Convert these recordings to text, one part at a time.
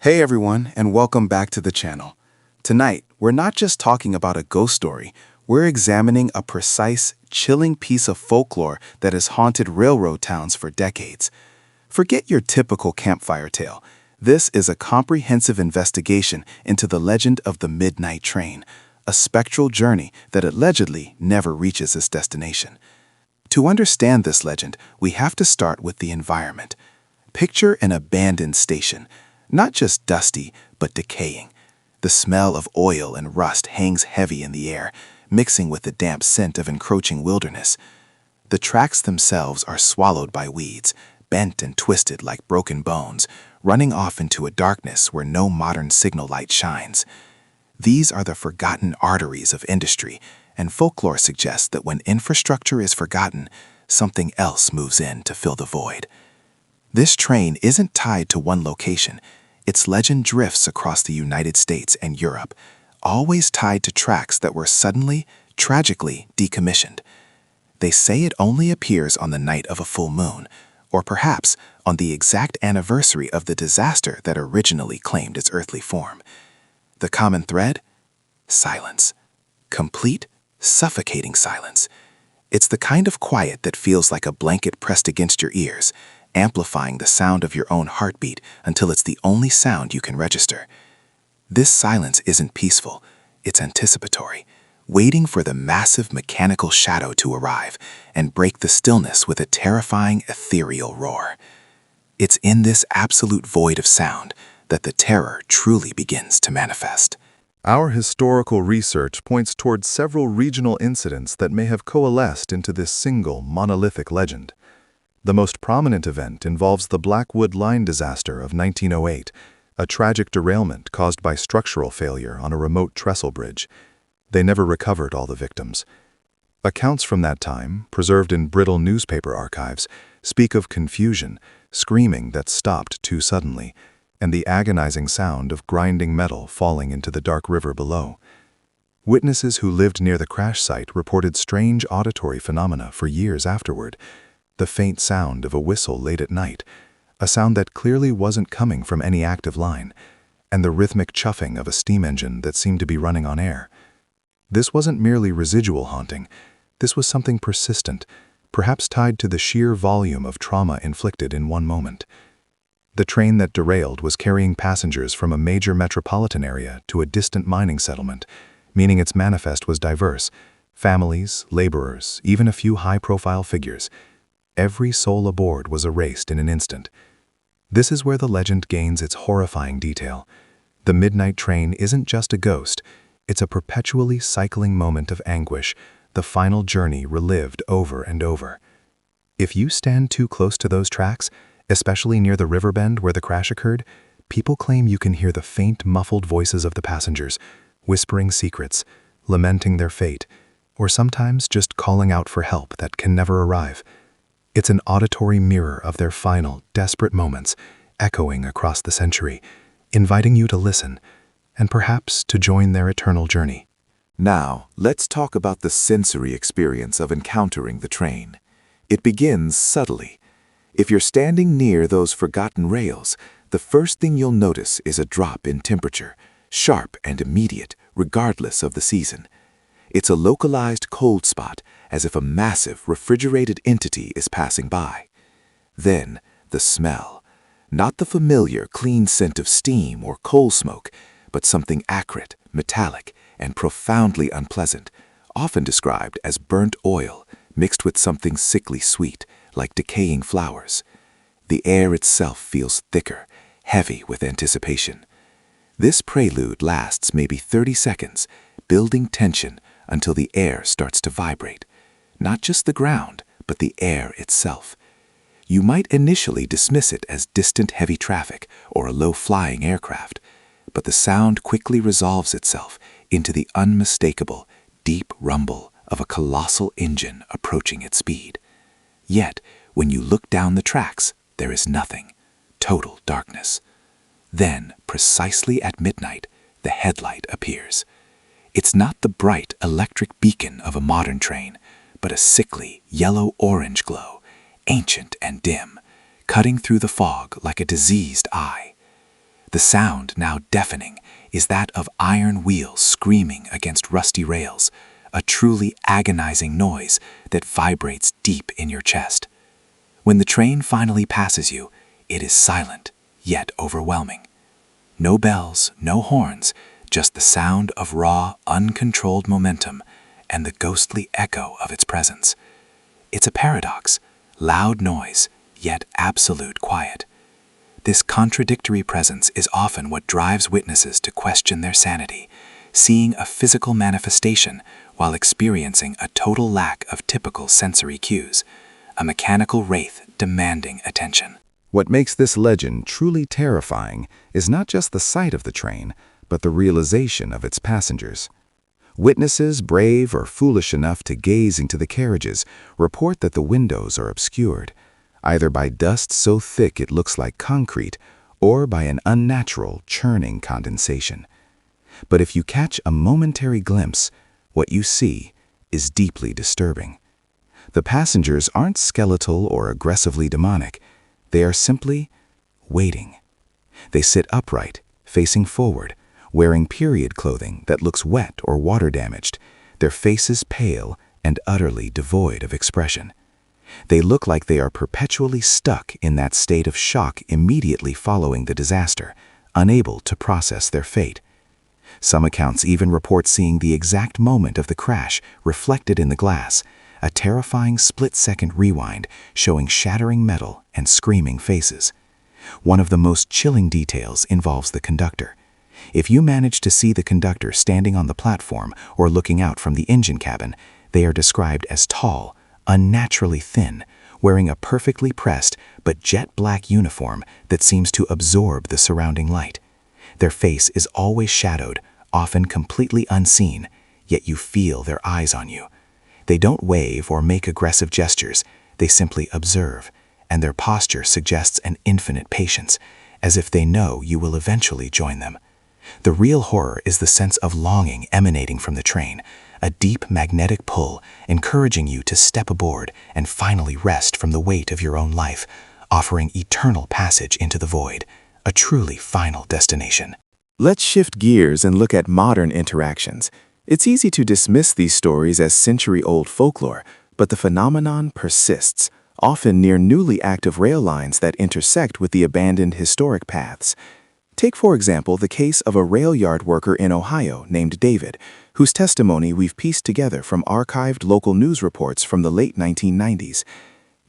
Hey everyone, and welcome back to the channel. Tonight, we're not just talking about a ghost story, we're examining a precise, chilling piece of folklore that has haunted railroad towns for decades. Forget your typical campfire tale. This is a comprehensive investigation into the legend of the midnight train, a spectral journey that allegedly never reaches its destination. To understand this legend, we have to start with the environment. Picture an abandoned station. Not just dusty, but decaying. The smell of oil and rust hangs heavy in the air, mixing with the damp scent of encroaching wilderness. The tracks themselves are swallowed by weeds, bent and twisted like broken bones, running off into a darkness where no modern signal light shines. These are the forgotten arteries of industry, and folklore suggests that when infrastructure is forgotten, something else moves in to fill the void. This train isn't tied to one location. Its legend drifts across the United States and Europe, always tied to tracks that were suddenly, tragically decommissioned. They say it only appears on the night of a full moon, or perhaps on the exact anniversary of the disaster that originally claimed its earthly form. The common thread? Silence. Complete, suffocating silence. It's the kind of quiet that feels like a blanket pressed against your ears, amplifying the sound of your own heartbeat until it's the only sound you can register. This silence isn't peaceful, it's anticipatory, waiting for the massive mechanical shadow to arrive and break the stillness with a terrifying ethereal roar. It's in this absolute void of sound that the terror truly begins to manifest. Our historical research points towards several regional incidents that may have coalesced into this single monolithic legend. The most prominent event involves the Blackwood Line disaster of 1908, a tragic derailment caused by structural failure on a remote trestle bridge. They never recovered all the victims. Accounts from that time, preserved in brittle newspaper archives, speak of confusion, screaming that stopped too suddenly, and the agonizing sound of grinding metal falling into the dark river below. Witnesses who lived near the crash site reported strange auditory phenomena for years afterward. The faint sound of a whistle late at night, a sound that clearly wasn't coming from any active line, and the rhythmic chuffing of a steam engine that seemed to be running on air. This wasn't merely residual haunting. This was something persistent, perhaps tied to the sheer volume of trauma inflicted in one moment. The train that derailed was carrying passengers from a major metropolitan area to a distant mining settlement, meaning its manifest was diverse: families, laborers, even a few high-profile figures. Every soul aboard was erased in an instant. This is where the legend gains its horrifying detail. The midnight train isn't just a ghost, it's a perpetually cycling moment of anguish, the final journey relived over and over. If you stand too close to those tracks, especially near the river bend where the crash occurred, people claim you can hear the faint, muffled voices of the passengers, whispering secrets, lamenting their fate, or sometimes just calling out for help that can never arrive. It's an auditory mirror of their final, desperate moments, echoing across the century, inviting you to listen, and perhaps to join their eternal journey. Now, let's talk about the sensory experience of encountering the train. It begins subtly. If you're standing near those forgotten rails, the first thing you'll notice is a drop in temperature, sharp and immediate, regardless of the season. It's a localized cold spot, as if a massive, refrigerated entity is passing by. Then, the smell. Not the familiar, clean scent of steam or coal smoke, but something acrid, metallic, and profoundly unpleasant, often described as burnt oil, mixed with something sickly sweet, like decaying flowers. The air itself feels thicker, heavy with anticipation. This prelude lasts maybe 30 seconds, building tension until the air starts to vibrate. Not just the ground, but the air itself. You might initially dismiss it as distant heavy traffic or a low-flying aircraft, but the sound quickly resolves itself into the unmistakable, deep rumble of a colossal engine approaching its speed. Yet, when you look down the tracks, there is nothing. Total darkness. Then, precisely at midnight, the headlight appears. It's not the bright electric beacon of a modern train, but a sickly yellow-orange glow, ancient and dim, cutting through the fog like a diseased eye. The sound, now deafening, is that of iron wheels screaming against rusty rails, a truly agonizing noise that vibrates deep in your chest. When the train finally passes you, it is silent, yet overwhelming. No bells, no horns, just the sound of raw, uncontrolled momentum and the ghostly echo of its presence. It's a paradox, loud noise, yet absolute quiet. This contradictory presence is often what drives witnesses to question their sanity, seeing a physical manifestation while experiencing a total lack of typical sensory cues, a mechanical wraith demanding attention. What makes this legend truly terrifying is not just the sight of the train, but the realization of its passengers. Witnesses, brave or foolish enough to gaze into the carriages, report that the windows are obscured, either by dust so thick it looks like concrete, or by an unnatural, churning condensation. But if you catch a momentary glimpse, what you see is deeply disturbing. The passengers aren't skeletal or aggressively demonic. They are simply waiting. They sit upright, facing forward, wearing period clothing that looks wet or water damaged, their faces pale and utterly devoid of expression. They look like they are perpetually stuck in that state of shock immediately following the disaster, unable to process their fate. Some accounts even report seeing the exact moment of the crash reflected in the glass, a terrifying split-second rewind showing shattering metal and screaming faces. One of the most chilling details involves the conductor. If you manage to see the conductor standing on the platform or looking out from the engine cabin, they are described as tall, unnaturally thin, wearing a perfectly pressed but jet-black uniform that seems to absorb the surrounding light. Their face is always shadowed, often completely unseen, yet you feel their eyes on you. They don't wave or make aggressive gestures, they simply observe, and their posture suggests an infinite patience, as if they know you will eventually join them. The real horror is the sense of longing emanating from the train, a deep magnetic pull encouraging you to step aboard and finally rest from the weight of your own life, offering eternal passage into the void, a truly final destination. Let's shift gears and look at modern interactions. It's easy to dismiss these stories as century-old folklore, but the phenomenon persists, often near newly active rail lines that intersect with the abandoned historic paths. Take, for example, the case of a rail yard worker in Ohio named David, whose testimony we've pieced together from archived local news reports from the late 1990s.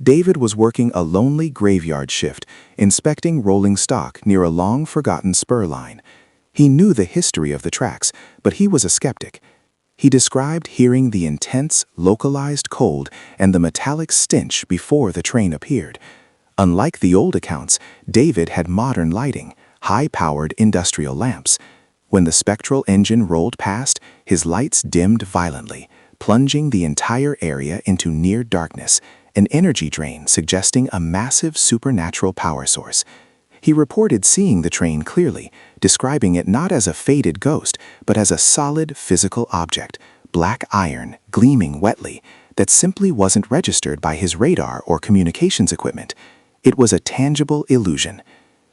David was working a lonely graveyard shift, inspecting rolling stock near a long-forgotten spur line. He knew the history of the tracks, but he was a skeptic. He described hearing the intense, localized cold and the metallic stench before the train appeared. Unlike the old accounts, David had modern lighting, high-powered industrial lamps. When the spectral engine rolled past, his lights dimmed violently, plunging the entire area into near darkness, an energy drain suggesting a massive supernatural power source. He reported seeing the train clearly, describing it not as a faded ghost, but as a solid physical object, black iron, gleaming wetly, that simply wasn't registered by his radar or communications equipment. It was a tangible illusion.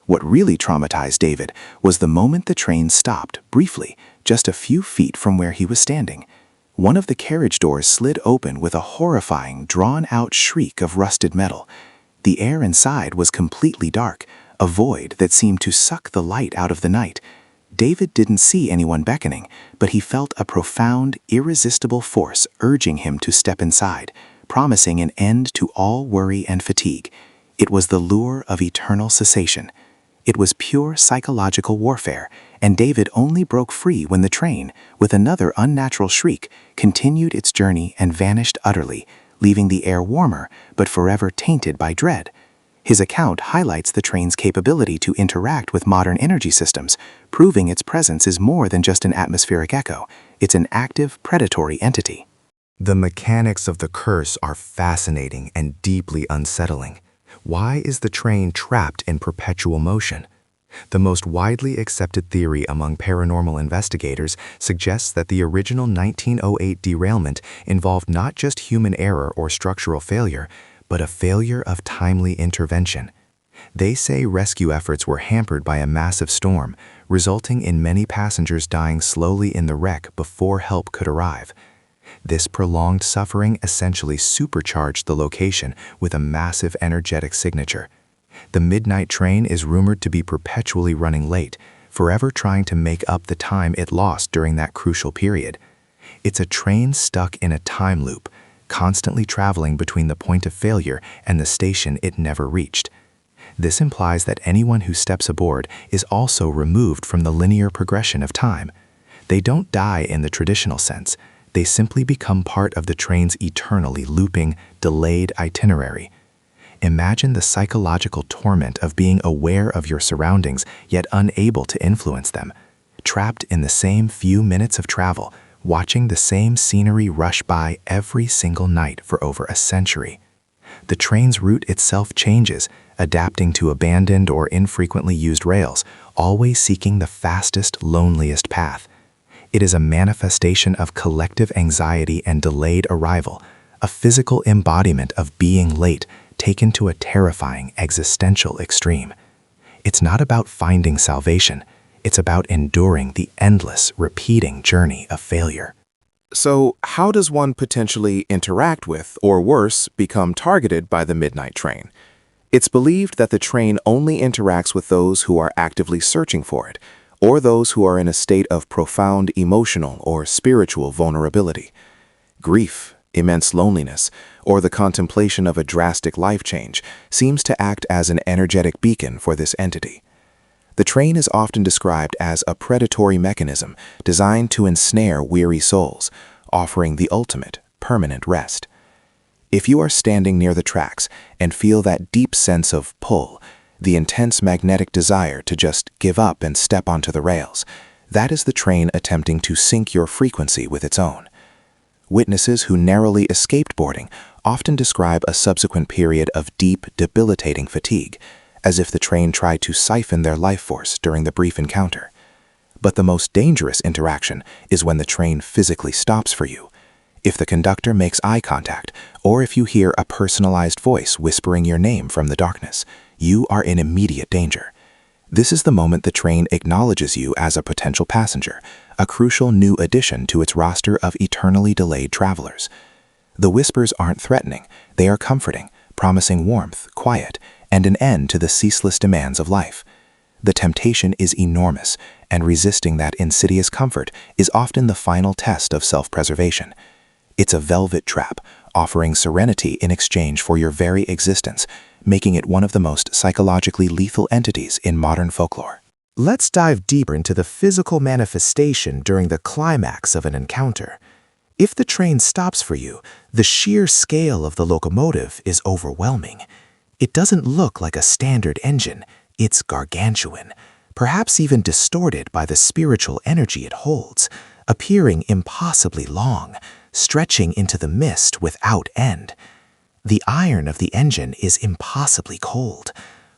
What really traumatized David was the moment the train stopped, briefly, just a few feet from where he was standing. One of the carriage doors slid open with a horrifying, drawn-out shriek of rusted metal. The air inside was completely dark, a void that seemed to suck the light out of the night. David didn't see anyone beckoning, but he felt a profound, irresistible force urging him to step inside, promising an end to all worry and fatigue. It was the lure of eternal cessation. It was pure psychological warfare, and David only broke free when the train, with another unnatural shriek, continued its journey and vanished utterly, leaving the air warmer but forever tainted by dread. His account highlights the train's capability to interact with modern energy systems, proving its presence is more than just an atmospheric echo. It's an active, predatory entity. The mechanics of the curse are fascinating and deeply unsettling. Why is the train trapped in perpetual motion? The most widely accepted theory among paranormal investigators suggests that the original 1908 derailment involved not just human error or structural failure, but a failure of timely intervention. They say rescue efforts were hampered by a massive storm, resulting in many passengers dying slowly in the wreck before help could arrive. This prolonged suffering essentially supercharged the location with a massive energetic signature. The midnight train is rumored to be perpetually running late, forever trying to make up the time it lost during that crucial period. It's a train stuck in a time loop, constantly traveling between the point of failure and the station it never reached. This implies that anyone who steps aboard is also removed from the linear progression of time. They don't die in the traditional sense. They simply become part of the train's eternally looping, delayed itinerary. Imagine the psychological torment of being aware of your surroundings yet unable to influence them, trapped in the same few minutes of travel, watching the same scenery rush by every single night for over a century. The train's route itself changes, adapting to abandoned or infrequently used rails, always seeking the fastest, loneliest path. It is a manifestation of collective anxiety and delayed arrival, a physical embodiment of being late, taken to a terrifying existential extreme. It's not about finding salvation. It's about enduring the endless, repeating journey of failure. So, how does one potentially interact with, or worse, become targeted by the midnight train? It's believed that the train only interacts with those who are actively searching for it, or those who are in a state of profound emotional or spiritual vulnerability. Grief, immense loneliness, or the contemplation of a drastic life change seems to act as an energetic beacon for this entity. The train is often described as a predatory mechanism designed to ensnare weary souls, offering the ultimate, permanent rest. If you are standing near the tracks and feel that deep sense of pull, the intense magnetic desire to just give up and step onto the rails, that is the train attempting to sync your frequency with its own. Witnesses who narrowly escaped boarding often describe a subsequent period of deep, debilitating fatigue, as if the train tried to siphon their life force during the brief encounter. But the most dangerous interaction is when the train physically stops for you. If the conductor makes eye contact, or if you hear a personalized voice whispering your name from the darkness, you are in immediate danger. This is the moment the train acknowledges you as a potential passenger, a crucial new addition to its roster of eternally delayed travelers. The whispers aren't threatening, they are comforting, promising warmth, quiet, and an end to the ceaseless demands of life. The temptation is enormous, and resisting that insidious comfort is often the final test of self-preservation. It's a velvet trap, offering serenity in exchange for your very existence, making it one of the most psychologically lethal entities in modern folklore. Let's dive deeper into the physical manifestation during the climax of an encounter. If the train stops for you, the sheer scale of the locomotive is overwhelming. It doesn't look like a standard engine, it's gargantuan, perhaps even distorted by the spiritual energy it holds, appearing impossibly long, stretching into the mist without end. The iron of the engine is impossibly cold,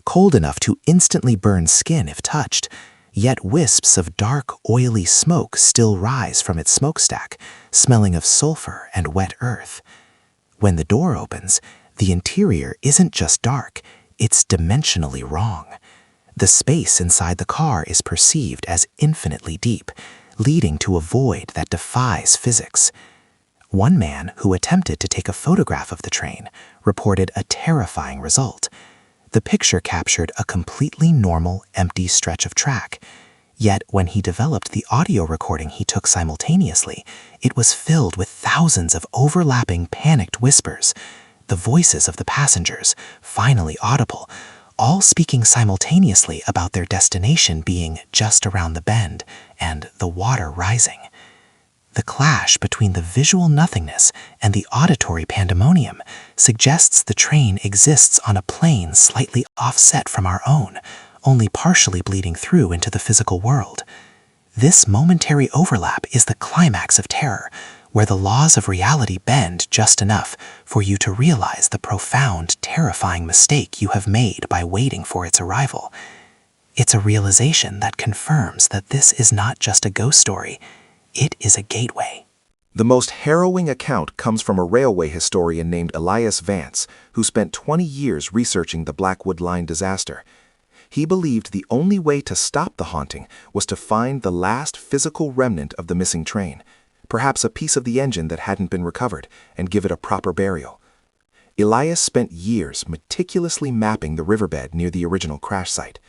cold enough to instantly burn skin if touched, yet wisps of dark, oily smoke still rise from its smokestack, smelling of sulfur and wet earth. When the door opens, the interior isn't just dark, it's dimensionally wrong. The space inside the car is perceived as infinitely deep, leading to a void that defies physics. One man who attempted to take a photograph of the train reported a terrifying result. The picture captured a completely normal, empty stretch of track. Yet when he developed the audio recording he took simultaneously, it was filled with thousands of overlapping, panicked whispers. The voices of the passengers, finally audible, all speaking simultaneously about their destination being just around the bend and the water rising. The clash between the visual nothingness and the auditory pandemonium suggests the train exists on a plane slightly offset from our own, only partially bleeding through into the physical world. This momentary overlap is the climax of terror, where the laws of reality bend just enough for you to realize the profound, terrifying mistake you have made by waiting for its arrival. It's a realization that confirms that this is not just a ghost story, it is a gateway. The most harrowing account comes from a railway historian named Elias Vance, who spent 20 years researching the Blackwood Line disaster. He believed the only way to stop the haunting was to find the last physical remnant of the missing train, perhaps a piece of the engine that hadn't been recovered, and give it a proper burial. Elias spent years meticulously mapping the riverbed near the original crash site.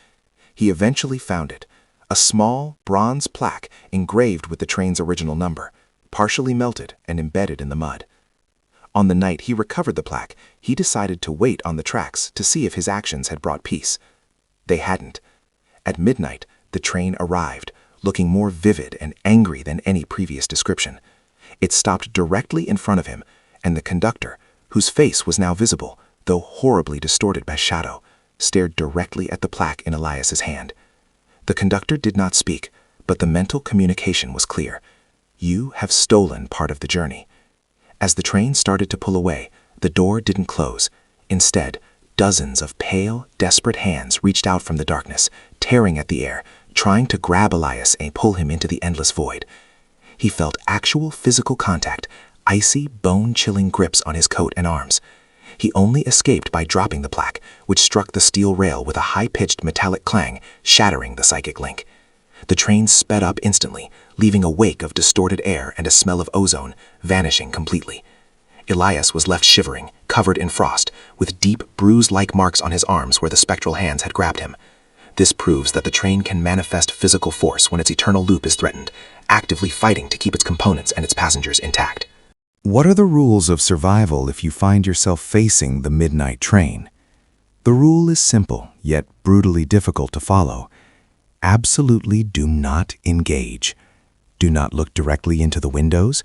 He eventually found it, a small bronze plaque engraved with the train's original number, partially melted and embedded in the mud. On the night he recovered the plaque, he decided to wait on the tracks to see if his actions had brought peace. They hadn't. At midnight, the train arrived, looking more vivid and angry than any previous description. It stopped directly in front of him, and the conductor, whose face was now visible, though horribly distorted by shadow, stared directly at the plaque in Elias's hand. The conductor did not speak, but the mental communication was clear. You have stolen part of the journey. As the train started to pull away, the door didn't close. Instead, dozens of pale, desperate hands reached out from the darkness, tearing at the air, trying to grab Elias and pull him into the endless void. He felt actual physical contact, icy, bone-chilling grips on his coat and arms. He only escaped by dropping the plaque, which struck the steel rail with a high-pitched metallic clang, shattering the psychic link. The train sped up instantly, leaving a wake of distorted air and a smell of ozone, vanishing completely. Elias was left shivering, covered in frost, with deep, bruise-like marks on his arms where the spectral hands had grabbed him. This proves that the train can manifest physical force when its eternal loop is threatened, actively fighting to keep its components and its passengers intact. What are the rules of survival if you find yourself facing the midnight train? The rule is simple, yet brutally difficult to follow. Absolutely do not engage. Do not look directly into the windows.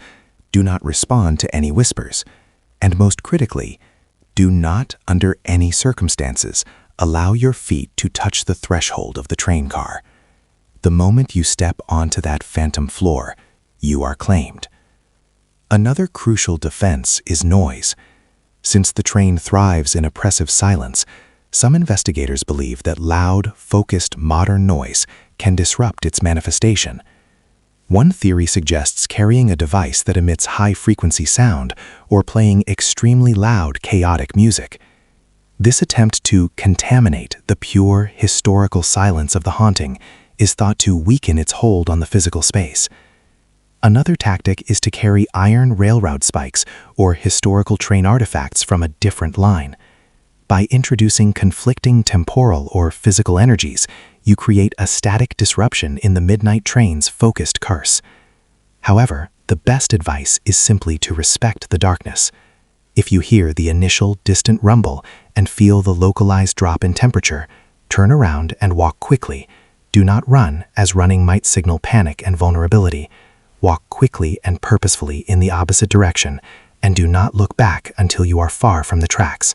Do not respond to any whispers. And most critically, do not, under any circumstances, allow your feet to touch the threshold of the train car. The moment you step onto that phantom floor, you are claimed. Another crucial defense is noise. Since the train thrives in oppressive silence, some investigators believe that loud, focused modern noise can disrupt its manifestation. One theory suggests carrying a device that emits high-frequency sound or playing extremely loud, chaotic music. This attempt to contaminate the pure, historical silence of the haunting is thought to weaken its hold on the physical space. Another tactic is to carry iron railroad spikes or historical train artifacts from a different line. By introducing conflicting temporal or physical energies, you create a static disruption in the midnight train's focused curse. However, the best advice is simply to respect the darkness. If you hear the initial distant rumble and feel the localized drop in temperature, turn around and walk quickly. Do not run, as running might signal panic and vulnerability. Walk quickly and purposefully in the opposite direction, and do not look back until you are far from the tracks.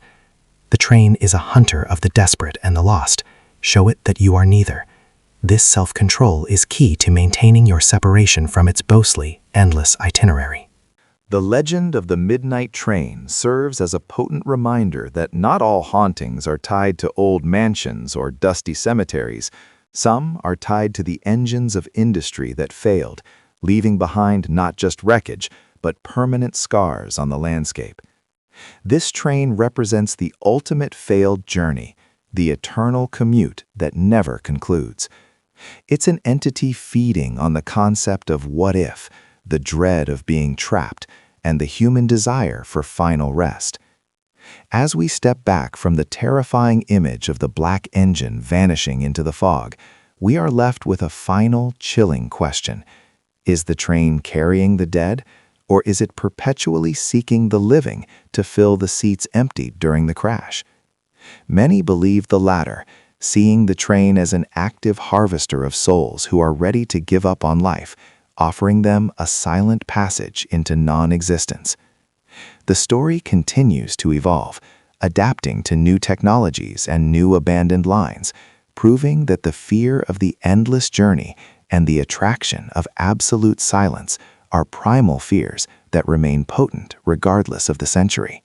The train is a hunter of the desperate and the lost. Show it that you are neither. This self-control is key to maintaining your separation from its boastly, endless itinerary. The legend of the midnight train serves as a potent reminder that not all hauntings are tied to old mansions or dusty cemeteries. Some are tied to the engines of industry that failed, leaving behind not just wreckage, but permanent scars on the landscape. This train represents the ultimate failed journey, the eternal commute that never concludes. It's an entity feeding on the concept of what if, the dread of being trapped, and the human desire for final rest. As we step back from the terrifying image of the black engine vanishing into the fog, we are left with a final, chilling question. Is the train carrying the dead, or is it perpetually seeking the living to fill the seats emptied during the crash? Many believe the latter, seeing the train as an active harvester of souls who are ready to give up on life, offering them a silent passage into non-existence. The story continues to evolve, adapting to new technologies and new abandoned lines, proving that the fear of the endless journey and the attraction of absolute silence are primal fears that remain potent regardless of the century.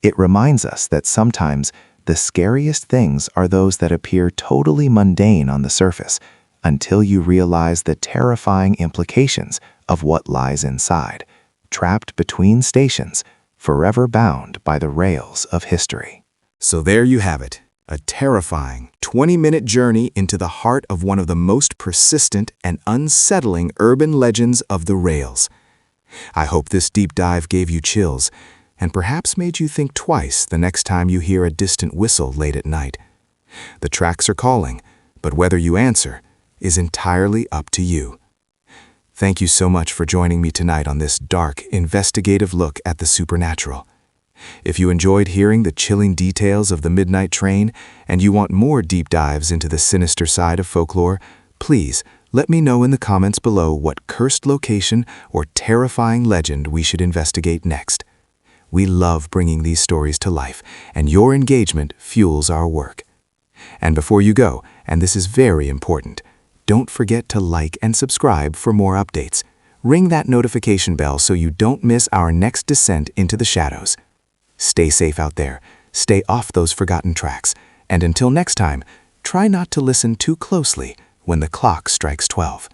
It reminds us that sometimes the scariest things are those that appear totally mundane on the surface, until you realize the terrifying implications of what lies inside. trapped between stations, forever bound by the rails of history. So there you have it, a terrifying 20-minute journey into the heart of one of the most persistent and unsettling urban legends of the rails. I hope this deep dive gave you chills and perhaps made you think twice the next time you hear a distant whistle late at night. The tracks are calling, but whether you answer is entirely up to you. Thank you so much for joining me tonight on this dark, investigative look at the supernatural. If you enjoyed hearing the chilling details of the midnight train and you want more deep dives into the sinister side of folklore, please let me know in the comments below what cursed location or terrifying legend we should investigate next. We love bringing these stories to life, and your engagement fuels our work. And before you go, and this is very important, don't forget to like and subscribe for more updates. Ring that notification bell so you don't miss our next descent into the shadows. Stay safe out there, stay off those forgotten tracks, and until next time, try not to listen too closely when the clock strikes 12.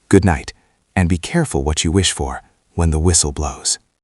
Good night, and be careful what you wish for when the whistle blows.